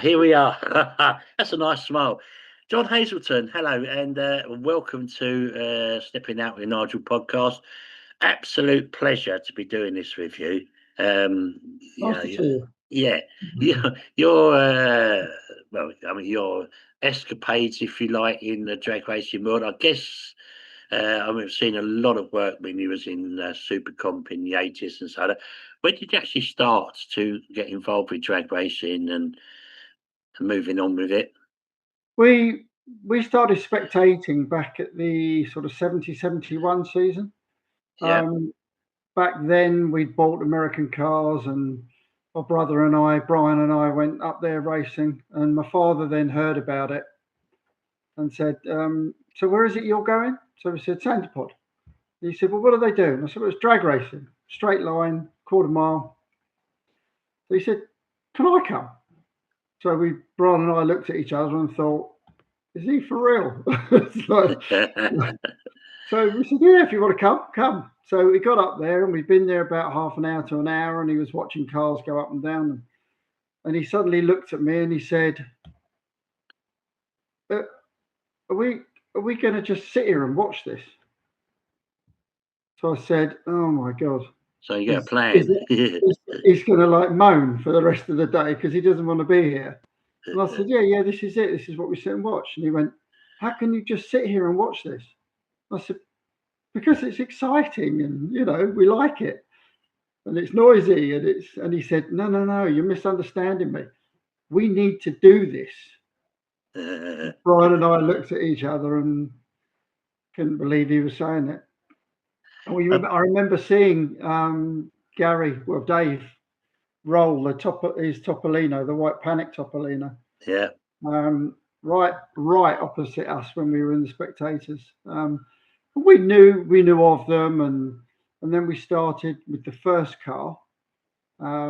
Here we are. That's a nice smile. John Hazleton, hello, and welcome to Stepping Out with Nigel podcast. Absolute pleasure to be doing this with you. You Nice know, to see you. yeah, your escapades, if you like, in the drag racing world. I guess I've seen a lot of work when you was in Supercomp in the 80s and so on. When did you actually start to get involved with drag racing and moving on with it? We started spectating back at the sort of 70-71 season. Yeah, Back then, we'd bought American cars, and my brother and I, Brian and I, went up there racing. And my father then heard about it and said, "So where is it you're going?" So we said, "Santapod." He said, "Well, what do they do?" And I said, "Well, it's drag racing, straight line, quarter mile." So he said, "Can I come?" So Brian and I looked at each other and thought, "Is he for real?" It's like, so we said, "Yeah, if you want to come, come." So we got up there, and we'd been there about half an hour to an hour, and he was watching cars go up and down. And he suddenly looked at me and he said, "Uh, are we are we going to just sit here and watch this?" So I said, "Oh my God, so you got a he's plan. he's, he's going to like moan for the rest of the day because he doesn't want to be here." And I said, "Yeah, this is it. This is what we sit and watch." And he went, "How can you just sit here and watch this?" I said, "Because it's exciting, and we like it, and it's noisy, and he said, "No, you're misunderstanding me. We need to do this." Brian and I looked at each other and couldn't believe he was saying it. And I remember seeing Dave roll the top of his Topolino, the white Panic Topolino, Yeah, right opposite us when we were in the spectators. We knew of them, and then we started with the first car,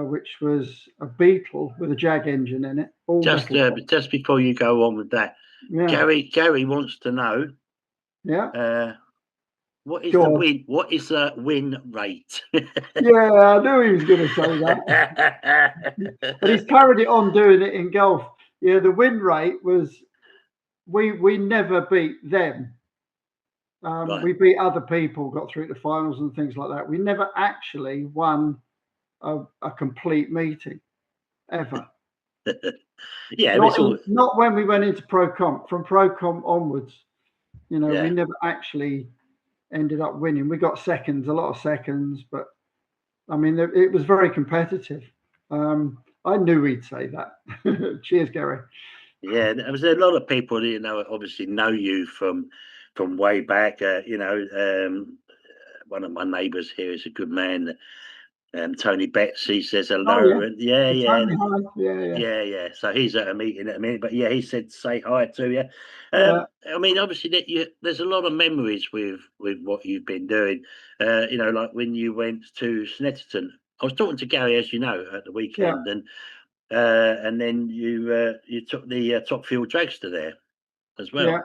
which was a Beetle with a Jag engine in it, all just metal. just before you go on with that, Yeah, Gary wants to know yeah. what is Go the on. win? What is the win rate? Yeah, I knew he was going to say that. And he's carried it on doing it in golf. Yeah, the win rate was we never beat them. Right. We beat other people, got through to finals and things like that. We never actually won a complete meeting ever. Yeah, Not it's all. not when we went into pro comp. From pro comp onwards, we Yeah, never actually ended up winning. We got seconds, a lot of seconds, but I mean it was very competitive. I knew he'd say that. Cheers, Gary. yeah. There was a lot of people that obviously know you from way back. One of my neighbours here is a good man. Tony Betsy says Oh hello, yeah, and yeah, yeah. Tony, hi. Yeah. Yeah. So he's at a meeting at a minute, but yeah, he said say hi to you. Yeah, I mean, obviously, there's a lot of memories with what you've been doing. Like when you went to Snetterton. I was talking to Gary, as you know, at the yeah, weekend, and then you took the Top Fuel Dragster there as yeah, well.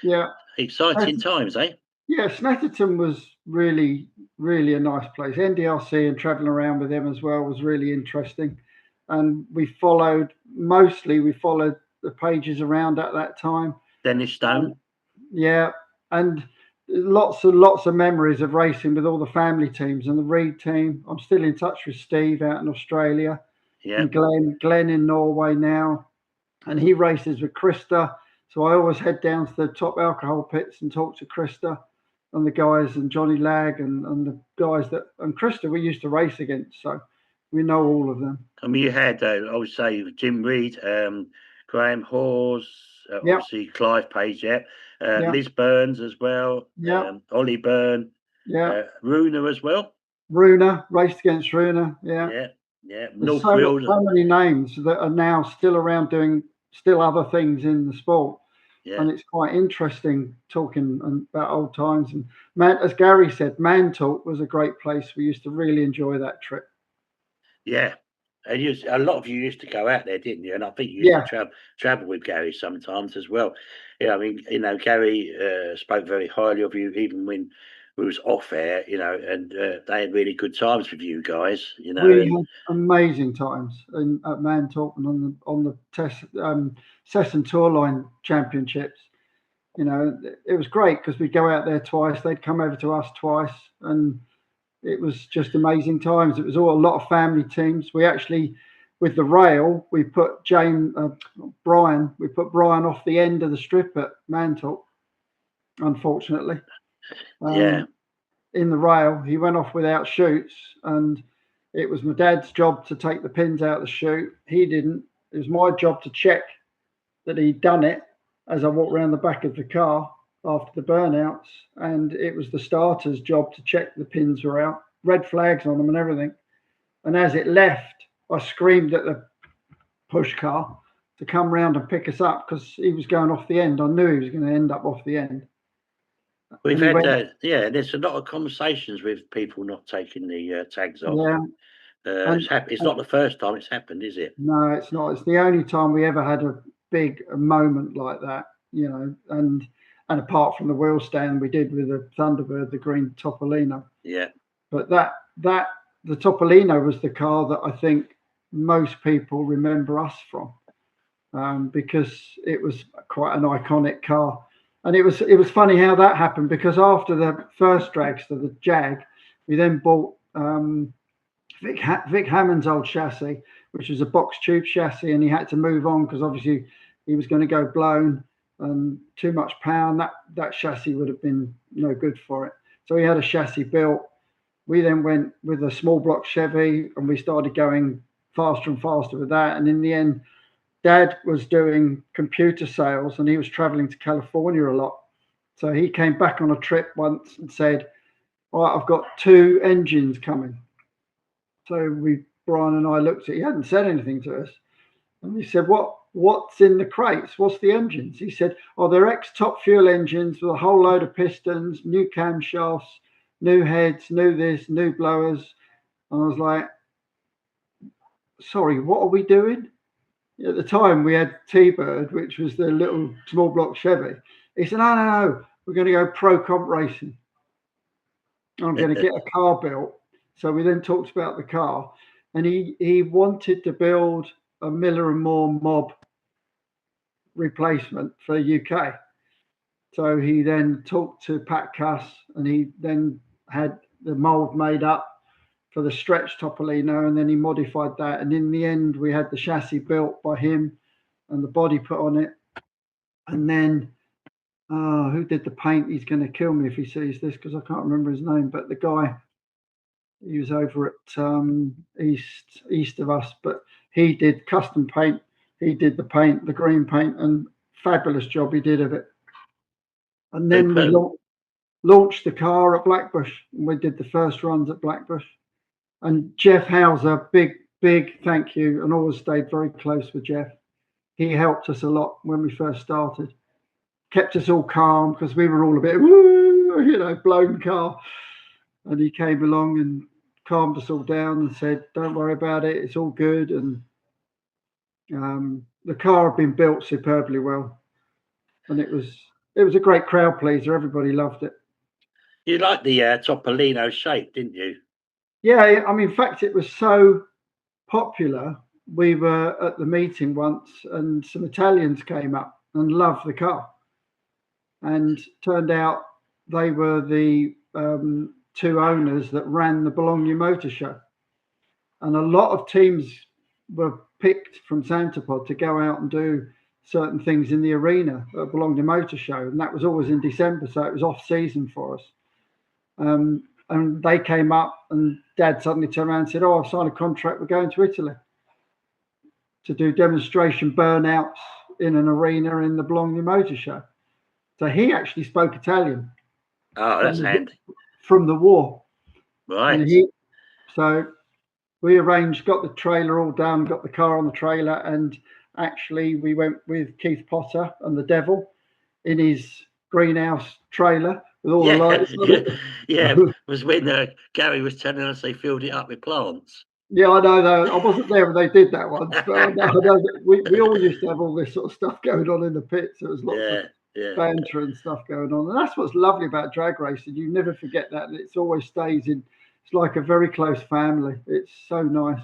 yeah. Exciting times, eh? Yeah, Snetterton was really, really a nice place. NDRC and traveling around with them as well was really interesting. And we followed the pages around at that time. Dennis Stone. Yeah, and lots of memories of racing with all the family teams and the Reed team. I'm still in touch with Steve out in Australia, Yeah, and Glenn in Norway now, and he races with Krista. So I always head down to the top alcohol pits and talk to Krista and the guys, and Johnny Lag, and the guys and Krista we used to race against. So we know all of them. I mean, you had, I would say, Jim Reed, Graham Hawes, Yeah, obviously Clive Page, yeah, yeah, Liz Burns as well, yeah, Ollie Byrne, yeah. Runa as well. Runa raced against Runa. Yeah. Yeah, There's North Wheels, so many names that are now still around doing still other things in the sport, yeah, and it's quite interesting talking about old times. And man, as Gary said, Man Talk was a great place. We used to really enjoy that trip. yeah. And a lot of you used to go out there, didn't you? And I think you used to Yeah, travel with Gary sometimes as well. Yeah, I mean, Gary spoke very highly of you, even when we was off air, and they had really good times with you guys, We and had amazing times at Mantorp and on the Sesson Tour Line Championships. It was great because we'd go out there twice. They'd come over to us twice, and it was just amazing times. It was all a lot of family teams. We actually, with the rail, we put Brian. We put Brian off the end of the strip at Mantorp. Unfortunately, yeah. in the rail, he went off without chutes, and it was my dad's job to take the pins out of the chute. He didn't. It was my job to check that he'd done it as I walked around the back of the car after the burnouts, and it was the starter's job to check the pins were out, red flags on them and everything. And as it left, I screamed at the push car to come round and pick us up because he was going off the end. I knew he was going to end up off the end. We've And he had, went, there's a lot of conversations with people not taking the tags off. yeah. It's not the first time it's happened, is it? No, it's not. It's the only time we ever had a big moment like that, and apart from the wheel stand we did with the Thunderbird, the green Topolino. Yeah. But the Topolino was the car that I think most people remember us from, because it was quite an iconic car. And it was funny how that happened, because after the first dragster, the Jag, we then bought Vic Hammond's old chassis, which was a box tube chassis, and he had to move on because obviously he was going to go blown and too much power. And that chassis would have been no good for it. So he had a chassis built. We then went with a small block Chevy, and we started going faster and faster with that. And in the end, Dad was doing computer sales, and he was traveling to California a lot. So he came back on a trip once and said, "All right, I've got 2 engines coming." So Brian and I looked at. He hadn't said anything to us, and we said, "What's in the crates? What's the engines?" He said, "Oh, they're ex-Top Fuel engines with a whole load of pistons, new camshafts, new heads, new this, new blowers." And I was like, "Sorry, what are we doing?" At the time, we had T-Bird, which was the little small block Chevy. He said, "No, we're going to go pro comp racing. I'm going to get a car built." So we then talked about the car, and he wanted to build a Miller and Moore mob replacement for UK. So he then talked to Pat Cuss, and he then had the mold made up for the stretch Topolino, and then he modified that. And in the end, we had the chassis built by him and the body put on it. And then, who did the paint? He's going to kill me if he sees this because I can't remember his name. But the guy, he was over at east of us, but he did custom paint. He did the paint, the green paint, and fabulous job he did of it. And then we launched the car at Blackbush, and we did the first runs at Blackbush. And Jeff Hauser, big thank you, and always stayed very close with Jeff. He helped us a lot when we first started. Kept us all calm because we were all a bit, blown car. And he came along and calmed us all down and said, "Don't worry about it. It's all good." And the car had been built superbly well, and it was a great crowd pleaser. Everybody loved it. You liked the Topolino shape, didn't you? Yeah, I mean, in fact, it was so popular. We were at the meeting once, and some Italians came up and loved the car. And turned out they were the 2 owners that ran the Bologna Motor Show. And a lot of teams were picked from Santapod to go out and do certain things in the arena at Bologna Motor Show. And that was always in December, so it was off season for us. And they came up, and Dad suddenly turned around and said, "Oh, I've signed a contract. We're going to Italy to do demonstration burnouts in an arena in the Bologna Motor Show." So he actually spoke Italian. Oh, that's handy. From the war. Right. So we arranged, got the trailer all done, got the car on the trailer, and actually we went with Keith Potter and the Devil in his greenhouse trailer with all the lights on it. Yeah, it was when Gary was telling us they filled it up with plants. Yeah, I know. I wasn't there when they did that once, but I know that we all used to have all this sort of stuff going on in the pits. It was lots of Yeah. banter and stuff going on. And that's what's lovely about drag racing. You never forget that. It's always stays in. It's like a very close family. It's so nice.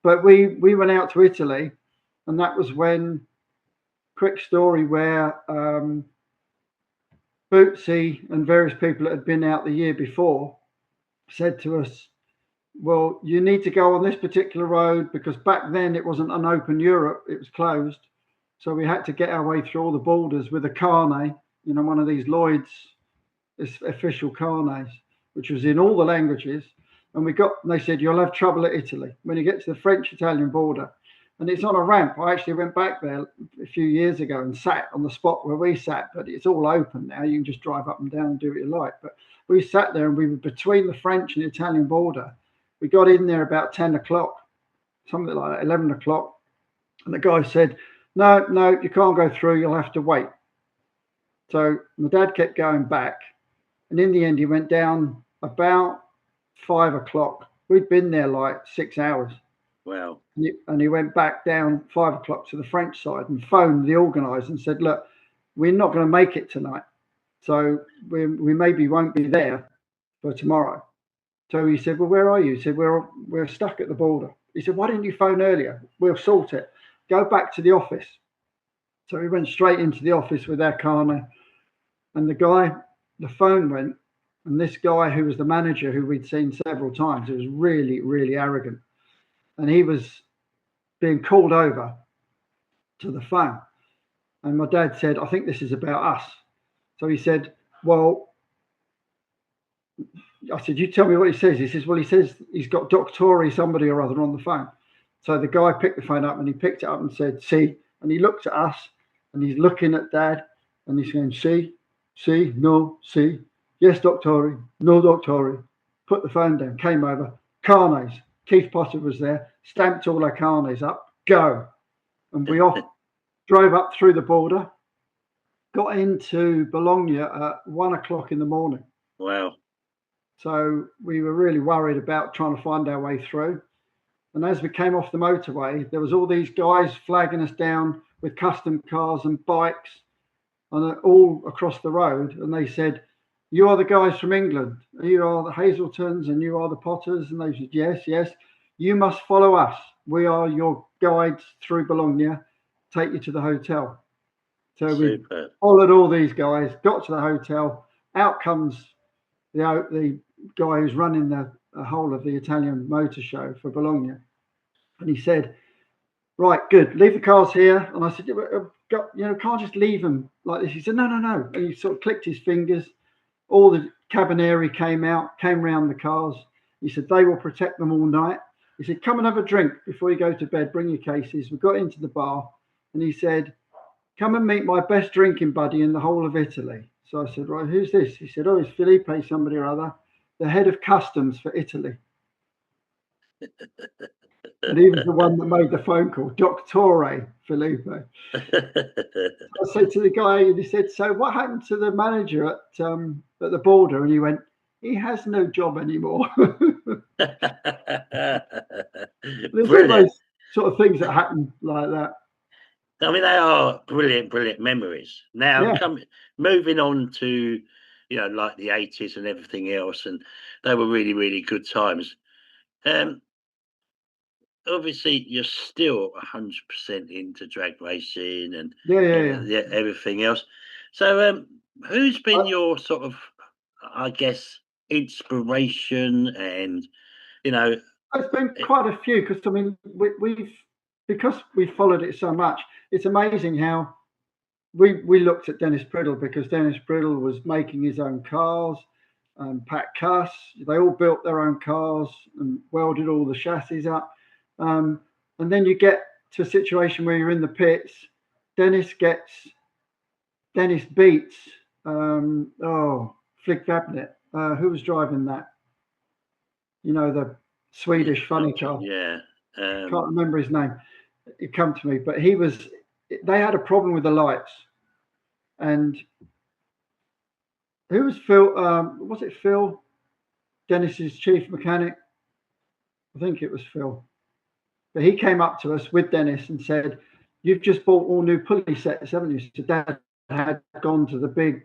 But we went out to Italy, and that was when, quick story, where Bootsy and various people that had been out the year before said to us, well, you need to go on this particular road because back then it wasn't an open Europe, it was closed. So we had to get our way through all the borders with a carnet, one of these Lloyd's official carnets, which was in all the languages. And they said, you'll have trouble at Italy when you get to the French-Italian border. And it's on a ramp. I actually went back there a few years ago and sat on the spot where we sat, but it's all open now. You can just drive up and down and do what you like. But we sat there and we were between the French and the Italian border. We got in there about 10 o'clock, something like that, 11 o'clock. And the guy said, no, you can't go through. You'll have to wait. So my dad kept going back. And in the end, he went down about 5 o'clock. We'd been there like 6 hours. Wow. And he went back down 5 o'clock to the French side and phoned the organizer and said, look, we're not going to make it tonight. So we maybe won't be there for tomorrow. So he said, well, where are you? He said, we're stuck at the border. He said, why didn't you phone earlier? We'll sort it. Go back to the office. So we went straight into the office with our carnet. And the phone went. And this guy who was the manager, who we'd seen several times, he was really, really arrogant. And he was being called over to the phone. And my dad said, I think this is about us. So he said, well, I said, you tell me what he says. He says, well, he says he's got Doctori somebody or other on the phone. So the guy picked the phone up and he picked it up and said, see. And he looked at us and he's looking at Dad and he's going, see, no, see. Yes, Doctori, no, Doctori. Put the phone down, came over. Carnes. Keith Potter was there, stamped all our carnes up, go. And we drove up through the border, got into Bologna at 1 o'clock in the morning. Wow. So we were really worried about trying to find our way through. And as we came off the motorway, there was all these guys flagging us down with custom cars and bikes and all across the road. And they said, you are the guys from England. You are the Hazeltons and you are the Potters. And they said, yes. You must follow us. We are your guides through Bologna, take you to the hotel. So we followed all these guys, got to the hotel. Out comes the guy who's running the whole of the Italian motor show for Bologna. And he said, right, good, leave the cars here. And I said, can't just leave them like this. He said, no. And he sort of clicked his fingers. All the Cabineri came round the cars. He said, they will protect them all night. He said, come and have a drink before you go to bed. Bring your cases. We got into the bar and he said, come and meet my best drinking buddy in the whole of Italy. So I said, right, who's this? He said, it's Felipe somebody or other, the head of customs for Italy. And he was the one that made the phone call, Doctore Felipe. I said to the guy, and he said, so what happened to the manager at the border? And he went, he has no job anymore. There's all those sort of things that happen like that. I mean, they are brilliant memories. Now, moving on to, like the 80s and everything else, and they were really, really good times. Obviously, you're still 100% into drag racing and everything else. So, who's been your sort of, I guess, inspiration? And it's been quite a few because I mean because we've followed it so much. It's amazing how we looked at Dennis Priddle because Dennis Priddle was making his own cars. Pat Cuss, they all built their own cars and welded all the chassis up. And then you get to a situation where you're in the pits. Dennis beats Flick Vabnet. Who was driving that? The Swedish funny car. Yeah. Can't remember his name. It come to me, but they had a problem with the lights. And who was Phil? Was it Phil? Dennis's chief mechanic? I think it was Phil. But he came up to us with Dennis and said, you've just bought all new pulley sets, haven't you? So Dad, had gone to the big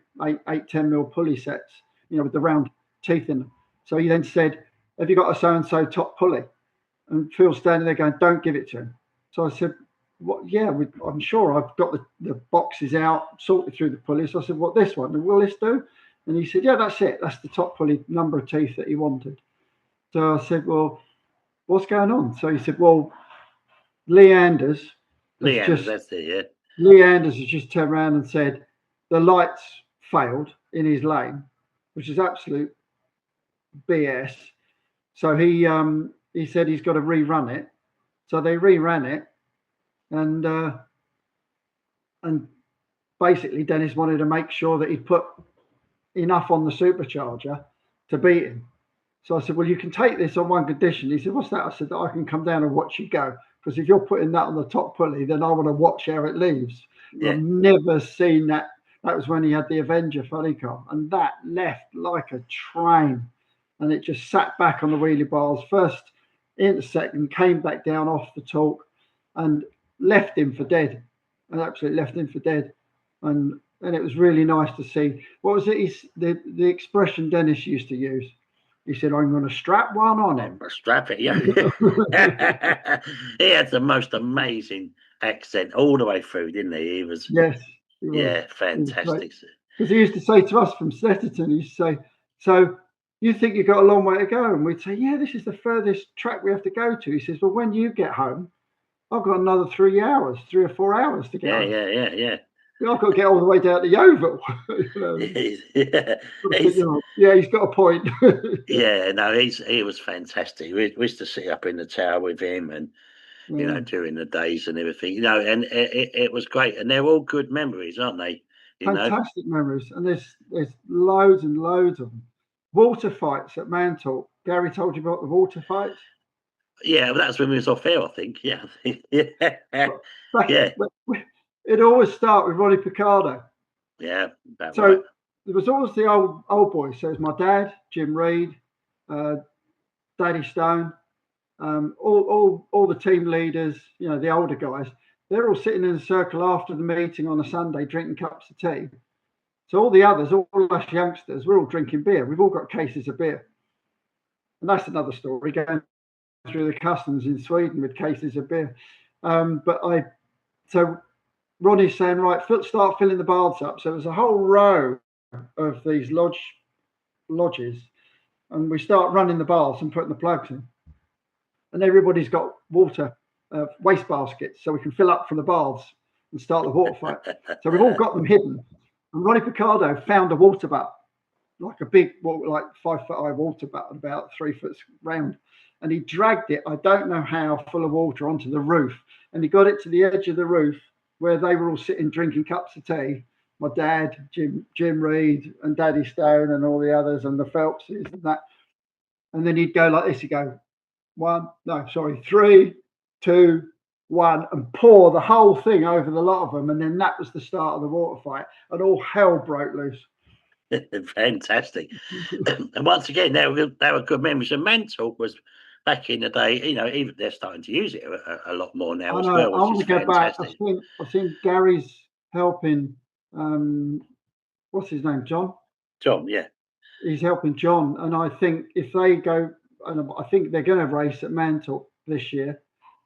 10 mil pulley sets, with the round teeth in them. So he then said, "Have you got a so and so top pulley?" And Phil's standing there going, "Don't give it to him." So I said, "What? Yeah, I'm sure I've got the boxes out, sorted through the pulleys." So I said, "What, this one? And will this do?" And he said, "Yeah, that's it. That's the top pulley number of teeth that he wanted." So I said, "Well, what's going on?" So he said, "Well, Lee Anders has Leander's, just that's it, yeah. Lee Anders has just turned around and said the lights failed in his lane, which is absolute BS. So he said he's got to rerun it. So they reran it, and and basically Dennis wanted to make sure that he'd put enough on the supercharger to beat him. So I said, "Well, you can take this on one condition." He said, "What's that?" I said, "That I can come down and watch you go. Because if you're putting that on the top pulley, then I want to watch how it leaves." And Yeah. I've never seen that. That was when he had the Avenger funny car, and that left like a train, and it just sat back on the wheelie bars first into second, came back down off the torque, and left him for dead. And absolutely left him for dead. And it was really nice to see. What was it? The expression Dennis used to use. He said, "I'm going to strap one on him." Strap it, yeah. He had the most amazing accent all the way through, didn't he? He was, Yes, he was. yeah, He was great. fantastic. Because he used to say to us from Snetterton, he used to say, "So you think you've got a long way to go?" And we'd say, "Yeah, this is the furthest track we have to go to." He says, "Well, when you get home, I've got another 3 hours, 3 or 4 hours to get Yeah, home. yeah, yeah, yeah. I've got to get all the way down to Yeovil." Yeah, I think, yeah, he's got a point. yeah, no, he was fantastic. We used to sit up in the tower with him, and Yeah. during the days and everything, and it was great. And they're all good memories, aren't they? You know, Fantastic memories, and there's loads and loads of them. Water fights at Mantle. Gary told you about the water fights. yeah, but that's when we was off air, I think. Yeah, yeah, Back, yeah, it always start with Ronnie Picardo. yeah, about right. So there was always the old boys. So it was my dad, Jim Reed, uh, Daddy Stone, all the team leaders. The older guys. They're all sitting in a circle after the meeting on a Sunday, drinking cups of tea. So all the others, all us youngsters, we're all drinking beer. We've all got cases of beer, and that's another story. Going through the customs in Sweden with cases of beer. So Ronnie's saying, "Right, start filling the baths up." So there's a whole row of these lodges, and we start running the baths and putting the plugs in. And everybody's got water waste baskets, so we can fill up from the baths and start the water fight. So we've all got them hidden. And Ronnie Picardo found a water butt, like a big, like 5 foot high water butt, about 3 foot round. And he dragged it, I don't know how, full of water onto the roof. And he got it to the edge of the roof where they were all sitting drinking cups of tea. My dad, Jim Reed, and Daddy Stone, and all the others, and the Phelpses, and that. And then he'd go like this. He'd go, 3, 2, 1, and pour the whole thing over the lot of them. And then that was the start of the water fight, and all hell broke loose. Fantastic. And once again, they were good memories. And Mantalk was back in the day, even they're starting to use it a lot more now I as know. well, I which want is to go back. fantastic. I've seen Gary's helping. What's his name? John. John, yeah. He's helping John, and I think if they go, and I think they're going to race at Mantle this year.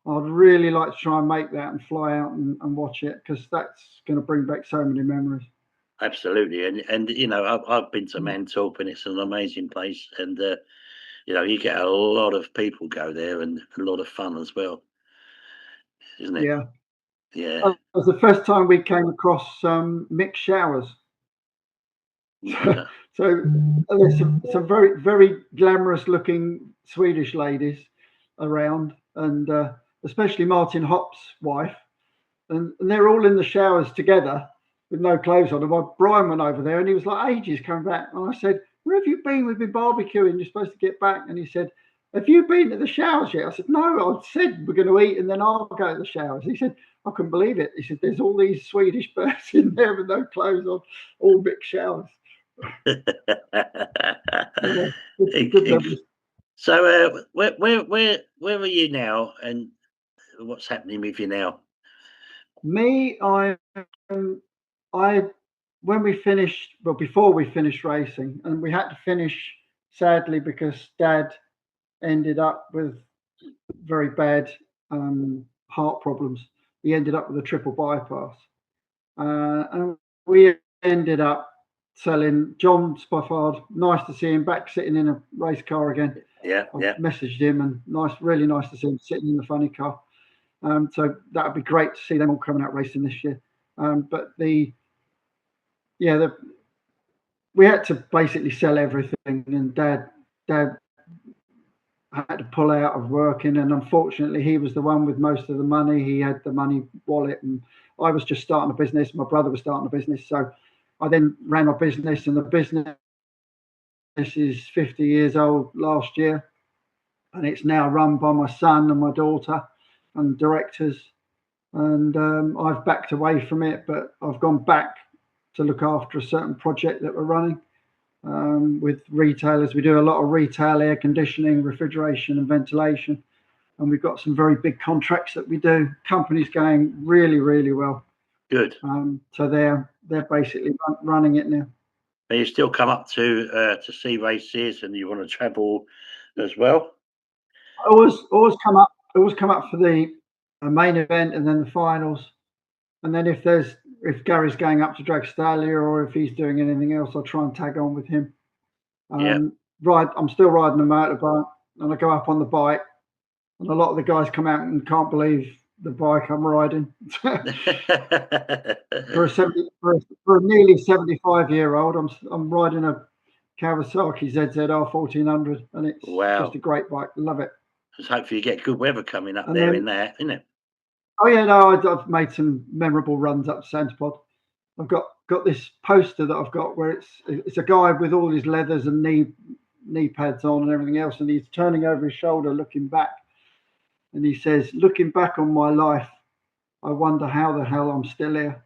I'd really like to try and make that and fly out and watch it, because that's going to bring back so many memories. Absolutely. And I've been to Mantalk, and it's an amazing place. And you get a lot of people go there, and a lot of fun as well, isn't it? Yeah. Yeah. It was the first time we came across mixed showers. So there's some very, very glamorous looking Swedish ladies around, and especially Martin Hop's wife. And they're all in the showers together with no clothes on. And Brian went over there, and he was like ages coming back. And I said, "Where have you been? We've been barbecuing. You're supposed to get back." And he said, "Have you been to the showers yet?" I said, "No, I said we're going to eat and then I'll go to the showers." He said, "I couldn't believe it." He said, "There's all these Swedish birds in there with no clothes on, all mixed showers." Yeah, good memories. So, where are you now, and what's happening with you now? Me, I when we finished, well, before we finished racing, and we had to finish sadly because Dad ended up with very bad heart problems. He ended up with a triple bypass, and we ended up selling. John Spofford, nice to see him back sitting in a race car again. Yeah, I've yeah. messaged him, and really nice to see him sitting in the funny car. So that would be great to see them all coming out racing this year. But yeah, we had to basically sell everything, and Dad had to pull out of working, and unfortunately, he was the one with most of the money. He had the money wallet, and I was just starting a business. My brother was starting a business, so I then ran my business, and the business is 50 years old last year, and it's now run by my son and my daughter and directors. And I've backed away from it, but I've gone back to look after a certain project that we're running with retailers. We do a lot of retail air conditioning, refrigeration, and ventilation, and we've got some very big contracts that we do. Company's going really, really well. Good. So they're basically running it now. And you still come up to see races, and you want to travel as well. Always come up for the main event and then the finals. And then if Gary's going up to Dragstalia or if he's doing anything else, I'll try and tag on with him. Yeah. I'm still riding a motorbike, and I go up on the bike, and a lot of the guys come out and can't believe the bike I'm riding. for a nearly 75-year-old, I'm riding a Kawasaki ZZR 1400, and it's just a Wow. great bike. Love it. Just hopefully you get good weather coming up And there in then, there, isn't it? oh yeah, no, I've made some memorable runs up to Santa Pod. I've got this poster that I've got where it's a guy with all his leathers and knee pads on and everything else, and he's turning over his shoulder, looking back, and he says, "Looking back on my life, I wonder how the hell I'm still here."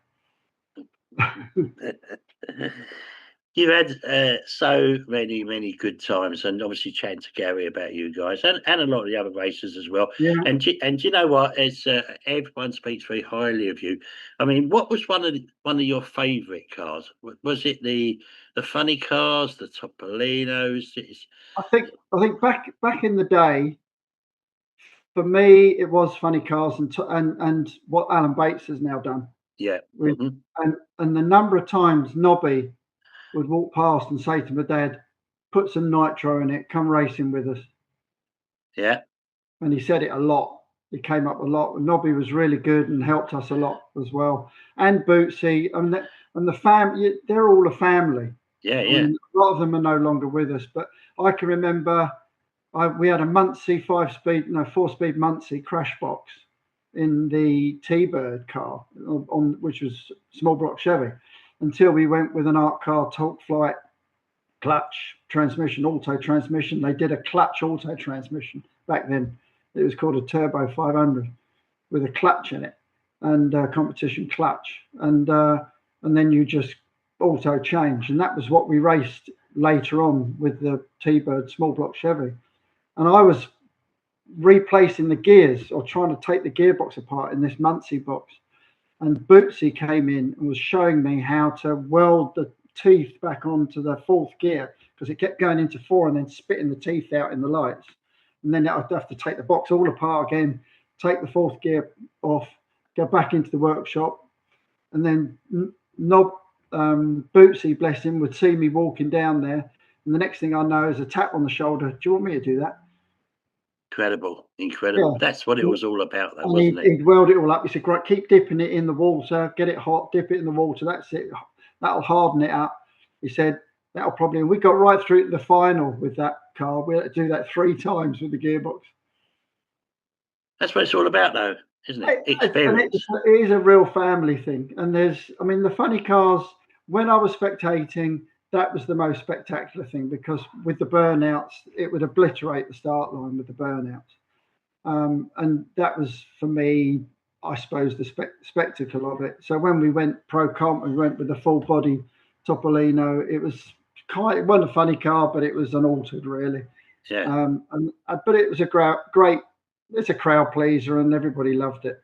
You've had so many good times, and obviously chatting to Gary about you guys, and a lot of the other racers as well. Yeah, And you know what? It's everyone speaks very highly of you. I mean, what was one of your favourite cars? Was it the funny cars, the Topolinos? I think back in the day, for me, it was funny cars and what Alan Bates has now done Yeah. with and the number of times Nobby would walk past and say to my dad, "Put some nitro in it, come racing with us." Yeah. And he said it a lot. It came up a lot. Nobby was really good and helped us a lot as well. And Bootsy and the family, they're all a family. Yeah. I Yeah. mean, a lot of them are no longer with us, but I can remember we had a Muncie 4-speed Muncie crash box in the T-Bird car, which was small block Chevy, until we went with an Art Car Talk Flight clutch transmission, auto transmission. They did a clutch auto transmission back then. It was called a Turbo 500 with a clutch in it and competition clutch, and then you just auto change, and that was what we raced later on with the T-Bird small block Chevy. And I was replacing the gears or trying to take the gearbox apart in this Muncie box. And Bootsy came in and was showing me how to weld the teeth back onto the fourth gear because it kept going into four and then spitting the teeth out in the lights. And then I'd have to take the box all apart again, take the fourth gear off, go back into the workshop, and then Bootsy, bless him, would see me walking down there. And the next thing I know is a tap on the shoulder. "Do you want me to do that?" Incredible. Yeah. That's what it was all about, though, And wasn't it? he'd weld it all up. He said, "Great, keep dipping it in the water, get it hot, dip it in the water. That's it. That'll harden it up." He said, "That'll probably." And we got right through to the final with that car. We had to do that 3 times with the gearbox. That's what it's all about, though, isn't it? And Experience. it is a real family thing. And I mean, the funny cars, when I was spectating, that was the most spectacular thing because with the burnouts, it would obliterate the start line with the burnouts. And that was for me, I suppose, the spectacle of it. So when we went pro comp, we went with the full body Topolino. It wasn't a funny car, but it was unaltered really. Yeah. But it was a great. It's a crowd pleaser, and everybody loved it.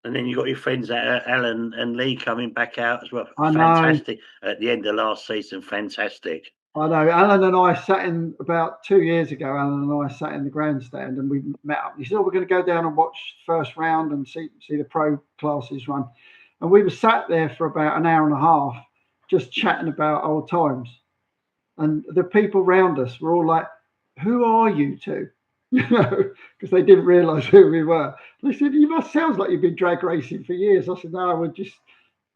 And then you got your friends Alan and Lee coming back out as well. I know. Fantastic at the end of last season. Fantastic. I know. Alan and I sat in about 2 years ago. Alan and I sat in the grandstand and we met up. He said, "Oh, we're going to go down and watch first round and see the pro classes run." And we were sat there for about an hour and a half, just chatting about old times. And the people around us were all like, "Who are you two?" Because they didn't realise who we were. They said, "You must sounds like you've been drag racing for years." I said, "No, we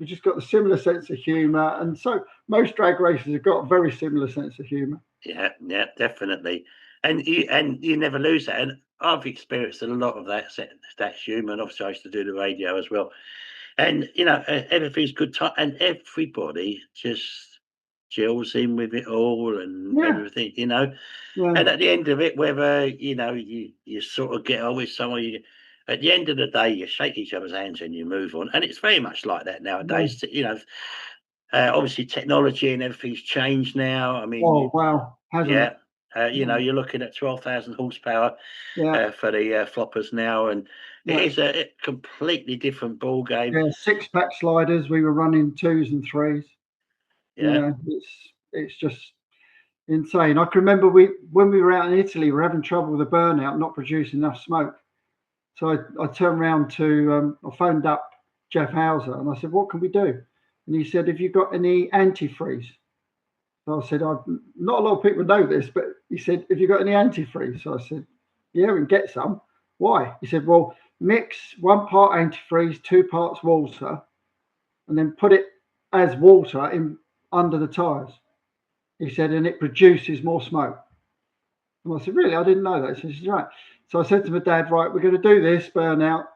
just got a similar sense of humour." And so most drag racers have got a very similar sense of humour. Yeah, definitely. And you never lose that. And I've experienced a lot of that humour. And obviously, I used to do the radio as well. And everything's good time, and everybody just gels in with it all and Yeah, everything. yeah, And at the end of it, whether you sort of get on with someone, at the end of the day, you shake each other's hands and you move on. And it's very much like that yeah. nowadays. Obviously technology and everything's changed now. I mean, Oh wow, hasn't it? yeah, Yeah, you're looking at 12,000 horsepower yeah, for the floppers now, and it yeah. is a completely different ball game. Yeah, six pack sliders. We were running twos and threes. Yeah, Yeah, it's just insane. I can remember when we were out in Italy, we were having trouble with the burnout, not producing enough smoke. So I turned around to I phoned up Jeff Hauser and I said, "What can we do?" And he said, "Have you got any antifreeze?" So I said, "Not a lot of people know this, but," he said, "Have you got any antifreeze?" So I said, "Yeah, we can get some." "Why?" He said, "Well, mix 1 part antifreeze, 2 parts water, and then put it as water in under the tyres." He said, "And it produces more smoke." And I said, "Really? I didn't know that." So he said, "Right." So I said to my dad, "Right, we're going to do this burnout."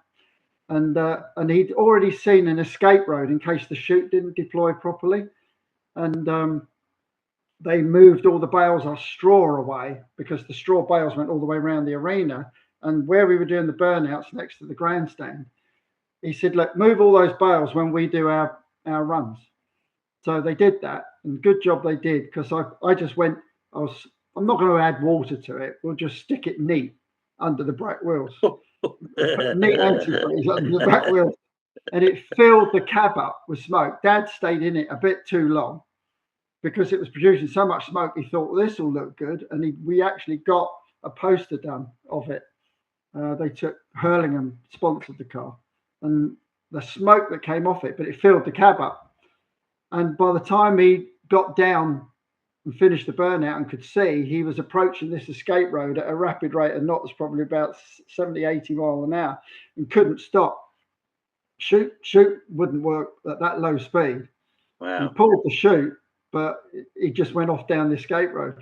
And he'd already seen an escape road in case the chute didn't deploy properly. And they moved all the bales of straw away because the straw bales went all the way around the arena. And where we were doing the burnouts next to the grandstand, he said, "Look, move all those bales when we do our runs." So they did that, and good job they did, because I just went, I'm not going to add water to it. We'll just stick it neat under the back wheels. Put neat antifreeze under the back wheels. And it filled the cab up with smoke. Dad stayed in it a bit too long because it was producing so much smoke. He thought, "Well, this will look good." And we actually got a poster done of it. They took Hurlingham sponsored the car, and the smoke that came off it, but it filled the cab up. And by the time he got down and finished the burnout and could see, he was approaching this escape road at a rapid rate of knots, probably about 70, 80 miles an hour, and couldn't stop. Chute wouldn't work at that low speed. He wow. pulled the chute, but he just went off down the escape road.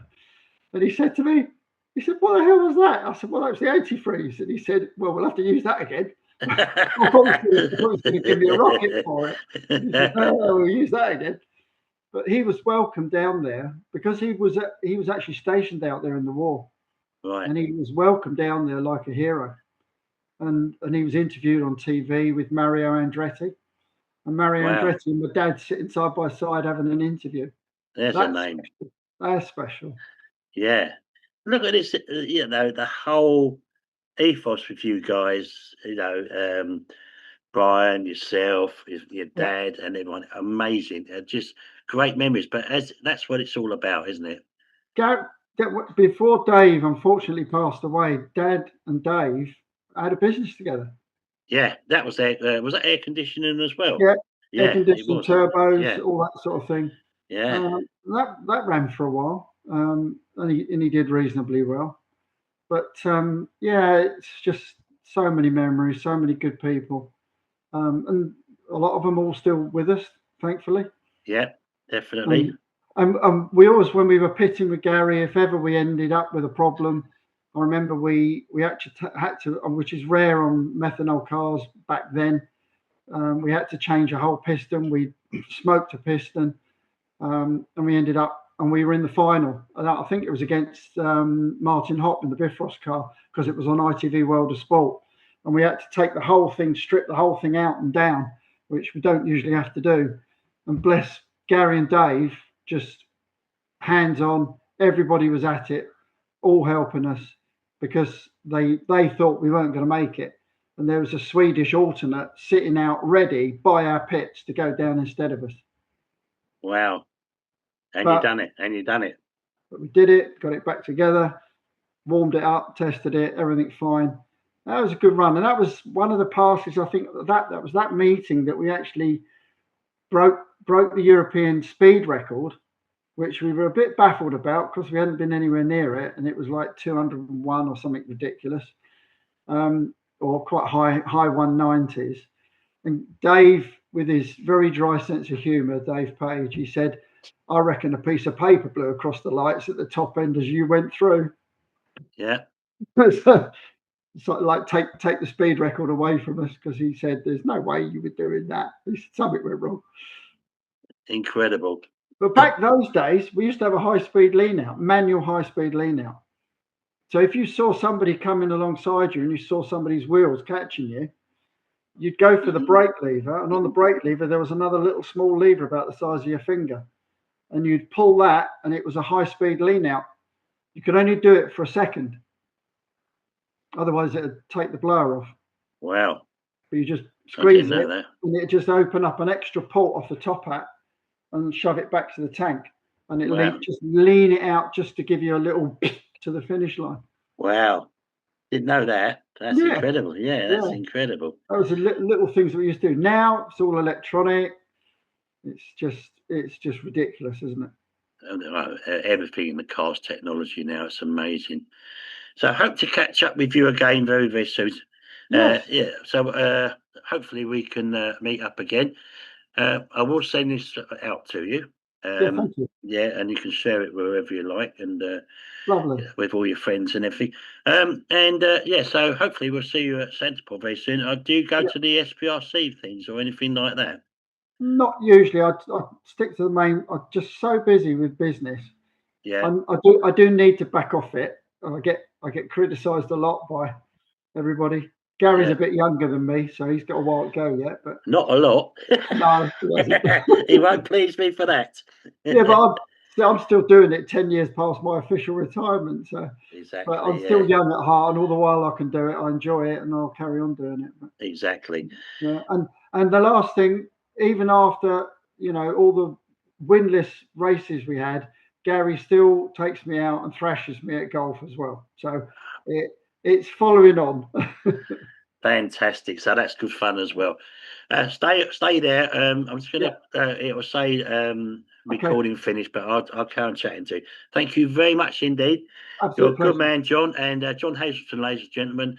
And he said to me, he said, "What the hell was that?" I said, "Well, that was the antifreeze." And he said, "Well, we'll have to use that again." I thought he was going to give me a rocket for it. He said, "No, no, we'll use that again." But he was welcome down there because he was actually stationed out there in the war, Right. and he was welcomed down there like a hero. And he was interviewed on TV with Mario Andretti, and Mario Wow. Andretti and my dad sitting side by side having an interview. There's a That's name. special. That's special. Yeah. Look at this, the whole ethos with you guys, Brian, yourself, your Yeah. dad, and everyone. Amazing. Just great memories. But that's what it's all about, isn't it? Before Dave unfortunately passed away, Dad and Dave had a business together. Yeah, that was that air conditioning as well? Yeah, air Yeah, it conditioning, was. turbos, Yeah, all that sort of thing. yeah, That ran for a while, and he did reasonably well. But yeah, it's just so many memories, so many good people, and a lot of them all still with us, thankfully. yeah, definitely. And we always, when we were pitting with Gary, if ever we ended up with a problem, I remember we actually had to, which is rare on methanol cars back then. We had to change a whole piston. We smoked a piston, and we ended up, and we were in the final. And I think it was against Martin Hopp in the Bifrost car because it was on ITV World of Sport. And we had to take the whole thing, strip the whole thing out and down, which we don't usually have to do. And bless Gary and Dave, just hands on. Everybody was at it, all helping us because they thought we weren't going to make it. and there was a Swedish alternate sitting out ready by our pits to go down instead of us. Wow. And you But done it. But we did it, got it back together, warmed it up, tested it, everything fine. That was a good run, and that was one of the passes. I think that was that meeting that we actually broke the European speed record, which we were a bit baffled about because we hadn't been anywhere near it, and it was like 201 or something ridiculous, or quite high 190s. And Dave, with his very dry sense of humour, Dave Page, he said, "I reckon a piece of paper blew across the lights at the top end as you went through." Yeah. So, it's like take the speed record away from us, because he said there's no way you were doing that. He said something went wrong. Incredible. But back those days, we used to have a high-speed lean out, manual high-speed lean out. So if you saw somebody coming alongside you and you saw somebody's wheels catching you, you'd go for the brake lever, and on the brake lever there was another little small lever about the size of your finger, and you'd pull that, and it was a high-speed lean out. You could only do it for a second, otherwise it would take the blower off. Wow. But you just squeeze it, that. and it just open up an extra port off the top hat and shove it back to the tank, and it just lean it out just to give you a little to the finish line. Wow. Didn't know that. That's incredible. Yeah, that's incredible. That was the little things that we used to do. Now it's all electronic. It's just ridiculous, isn't it? Everything in the car's technology now, it's amazing. So I hope to catch up with you again very, very soon. Yes. So hopefully we can meet up again. I will send this out to you. Thank you. Yeah, and you can share it wherever you like, and Lovely. with all your friends and everything. So hopefully we'll see you at Centerport very soon. Do you go to the SPRC things or anything like that? Not usually. I stick to the main. I'm just so busy with business. Yeah. I do need to back off it. I get criticised a lot by everybody. Gary's a bit younger than me, so he's got a while to go yet. But not a lot. No, he won't please me for that. Yeah, but I'm still doing it 10 years past my official retirement. So, exactly. But I'm still young at heart, and all the while I can do it, I enjoy it, and I'll carry on doing it. But, exactly. Yeah, and the last thing, even after all the winless races we had, Gary still takes me out and thrashes me at golf as well. So it's following on. Fantastic. So that's good fun as well. Stay there. I'm just going to. It will say recording finished, but I'll carry on chatting to you. Thank you very much indeed. Absolute You're a pleasure. good man, John, and John Hazleton, ladies and gentlemen.